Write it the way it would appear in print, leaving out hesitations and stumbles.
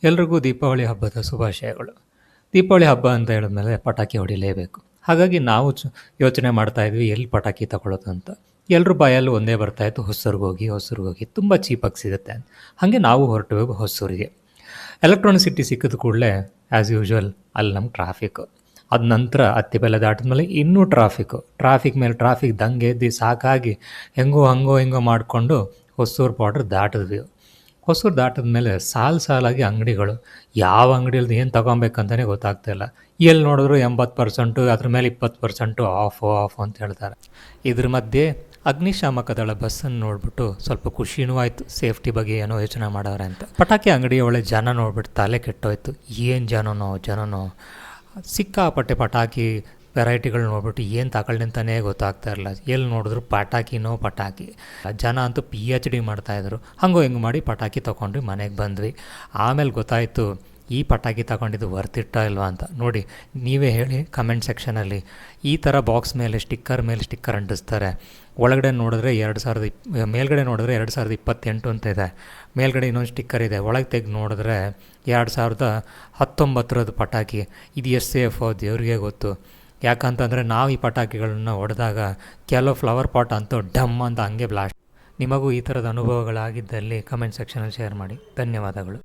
ಎಲ್ರಿಗೂ ದೀಪಾವಳಿ ಹಬ್ಬದ ಶುಭಾಶಯಗಳು. ದೀಪಾವಳಿ ಹಬ್ಬ ಅಂತ ಹೇಳಿದ್ಮೇಲೆ ಪಟಾಕಿ ಹೊಡಿಲೇಬೇಕು. ಹಾಗಾಗಿ ನಾವು ಯೋಚನೆ ಮಾಡ್ತಾ ಇದ್ವಿ ಎಲ್ಲಿ ಪಟಾಕಿ ತಗೊಳ್ಳೋದು ಅಂತ. ಎಲ್ರ ಬಾಯಲ್ಲೂ ಒಂದೇ ಬರ್ತಾಯಿತ್ತು, ಹೊಸೂರ್ಗೋಗಿ ತುಂಬ ಚೀಪಾಗಿ ಸಿಗುತ್ತೆ ಅಂತ. ಹಾಗೆ ನಾವು ಹೊರಟು ಹೊಸೂರಿಗೆ. ಎಲೆಕ್ಟ್ರಾನಿಕ್ ಸಿಟಿ ಸಿಕ್ಕಿದ ಕೂಡಲೇ ಆ್ಯಸ್ ಯೂಶ್ವಲ್ ಅಲ್ಲಿ ನಮ್ಗೆ ಟ್ರಾಫಿಕ್ಕು. ಅದ ನಂತರ ಅತ್ತಿಬೆಲೆ ದಾಟಿದ್ಮೇಲೆ ಇನ್ನೂ ಟ್ರಾಫಿಕ್ ಮೇಲೆ ಟ್ರಾಫಿಕ್ ದಂಗೆ ಎದ್ದು ಸಾಕಾಗಿ ಹೆಂಗೋ ಮಾಡಿಕೊಂಡು ಹೊಸೂರು ಬಾರ್ಡ್ರ್ ದಾಟಿದ್ವಿ. ಹೊಸೂರು ದಾಟಿದ್ಮೇಲೆ ಸಾಲಾಗಿ ಅಂಗಡಿಗಳು, ಯಾವ ಅಂಗಡಿಯಲ್ಲಿ ಏನು ತೊಗೊಬೇಕಂತಲೇ ಗೊತ್ತಾಗ್ತಾಯಿಲ್ಲ. ಎಲ್ಲಿ ನೋಡಿದ್ರು 80%, ಅದ್ರ ಮೇಲೆ 20% ಆಫ್ ಅಂತ ಹೇಳ್ತಾರೆ. ಇದ್ರ ಮಧ್ಯೆ ಅಗ್ನಿಶಾಮಕ ದಳ ಬಸ್ಸನ್ನು ನೋಡ್ಬಿಟ್ಟು ಸ್ವಲ್ಪ ಖುಷಿನೂ ಆಯಿತು, ಸೇಫ್ಟಿ ಬಗ್ಗೆ ಏನೋ ಯೋಚನೆ ಮಾಡವ್ರೆ ಅಂತ. ಪಟಾಕಿ ಅಂಗಡಿಯ ಒಳ್ಳೆ ಜನ ನೋಡ್ಬಿಟ್ಟು ತಲೆ ಕೆಟ್ಟೋಯ್ತು. ಏನು ಜನನೋ ಸಿಕ್ಕಾಪಟ್ಟೆ ಪಟಾಕಿ ವೆರೈಟಿಗಳು ನೋಡ್ಬಿಟ್ಟು ಏನು ತಗೊಳ್ಳಿ ಅಂತಲೇ ಗೊತ್ತಾಗ್ತಾ ಇರಲಿಲ್ಲ. ಎಲ್ಲಿ ನೋಡಿದ್ರು ಪಟಾಕಿ. ಜನ ಅಂತೂ PhD ಮಾಡ್ತಾಯಿದ್ರು. ಹಿಂಗೆ ಮಾಡಿ ಪಟಾಕಿ ತೊಗೊಂಡ್ವಿ, ಮನೆಗೆ ಬಂದ್ವಿ. ಆಮೇಲೆ ಗೊತ್ತಾಯಿತು ಈ ಪಟಾಕಿ ತಗೊಂಡಿದ್ದು ವರ್ತಿಟ್ಟ ಇಲ್ವಾ ಅಂತ. ನೋಡಿ, ನೀವೇ ಹೇಳಿ ಕಮೆಂಟ್ ಸೆಕ್ಷನಲ್ಲಿ. ಈ ಥರ ಬಾಕ್ಸ್ ಮೇಲೆ ಸ್ಟಿಕ್ಕರ್ ಅಂಟಿಸ್ತಾರೆ. ಒಳಗಡೆ ನೋಡಿದ್ರೆ ಮೇಲ್ಗಡೆ ನೋಡಿದ್ರೆ 2028 ಅಂತ ಇದೆ. ಮೇಲ್ಗಡೆ ಇನ್ನೊಂದು ಸ್ಟಿಕ್ಕರ್ ಇದೆ. ಒಳಗೆ ತೆಗೆದು ನೋಡಿದ್ರೆ 2019 ಪಟಾಕಿ. ಇದು ಎಷ್ಟು ಸೇಫೋ ದೇವ್ರಿಗೆ ಗೊತ್ತು. ಯಾಕಂತಂದರೆ ನಾವು ಈ ಪಟಾಕಿಗಳನ್ನ ಹೊಡೆದಾಗ ಕೆಲವು ಫ್ಲವರ್ ಪಾಟ್ ಅಂತೂ ಡಮ್ ಅಂತ ಹಂಗೆ ಬ್ಲಾಸ್ಟ್. ನಿಮಗೂ ಈ ಥರದ ಅನುಭವಗಳಾಗಿದ್ದಲ್ಲಿ ಕಮೆಂಟ್ ಸೆಕ್ಷನಲ್ಲಿ ಶೇರ್ ಮಾಡಿ. ಧನ್ಯವಾದಗಳು.